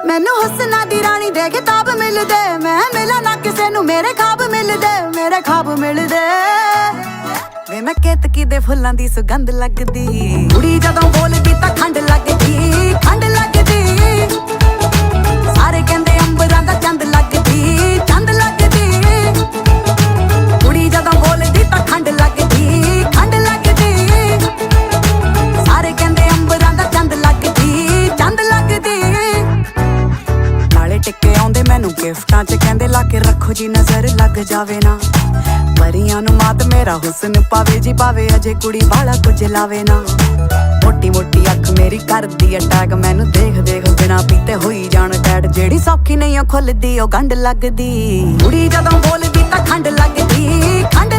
ਮੈਨੂੰ ਹੁਸਨਾ ਦੀ ਰਾਣੀ ਦੇ ਖਿਤਾਬ ਮਿਲਦੇ, ਮੈਂ ਮਿਲਾਂ ਨਾ ਕਿਸੇ ਨੂੰ ਮੇਰੇ ਖਾਬ ਮਿਲਦੇ, ਮੇਰੇ ਖਾਬ ਮਿਲਦੇ। ਵੇ ਮੈਂ ਕੇਤਕੀ ਦੇ ਫੁੱਲਾਂ ਦੀ ਸੁਗੰਧ ਲੱਗਦੀ, ਕੁੜੀ ਜਦੋਂ ਬੋਲਦੀ ਤਾਂ ਖੰਡ ਲੱਗਦੀ, ਖੰਡ ਲੱਗਦੀ। ਸਾਰੇ ਕਹਿੰਦੇ ਅੰਬਰਾਂ ਦਾ ਚੰਦ ਲੱਗਦੀ, ਚੰਦ ਲੱਗਦੀ। ਕੁੜੀ ਜਦੋਂ ਬੋਲਦੀ ਤਾਂ ਖੰਡ ਲੱਗਦੀ, ਖੰਡ ਲੱਗਦੀ। ਸਾਰੇ ਕਹਿੰਦੇ ਅੰਬਰਾਂ ਦਾ ਚੰਦ ਲੱਗਦੀ, ਚੰਦ ਲੱਗਦੀ। ਨਾਲੇ ਟਿੱਕੇ ਆਉਂਦੇ ਮੈਨੂੰ ਗਿਫਟਾਂ 'ਚ, ਕਹਿੰਦੇ ਲਾ ਕੇ ਰੱਖੋ ਜੀ ਨਜ਼ਰ ਲੱਗ ਜਾਵੇ ਨਾ। ਪਰੀਆਂ ਨੂੰ ਮਾਤ ਮੇਰਾ ਹੁਸਨ ਪਾਵੇ ਜੀ ਪਾਵੇ, ਅਜੇ ਕੁੜੀ ਵਾਲਾ ਕੁਝ ਲਾਵੇ ਨਾ। ਮੋਟੀ ਮੋਟੀ ਅੱਖ ਮੇਰੀ ਕਰਦੀ ਅਟੈਕ, ਮੈਨੂੰ ਦੇਖ ਦੇਖ ਬਿਨਾ ਪੀਤੇ ਹੋਈ ਜਾਣ ਟੈਟ। ਜਿਹੜੀ ਸੌਖੀ ਨਹੀਂ ਉਹ ਖੁੱਲਦੀ ਉਹ ਗੰਢ ਲੱਗਦੀ, ਕੁੜੀ ਜਦੋਂ ਬੋਲਦੀ ਤਾਂ ਖੰਡ ਲੱਗਦੀ, ਖੰਡ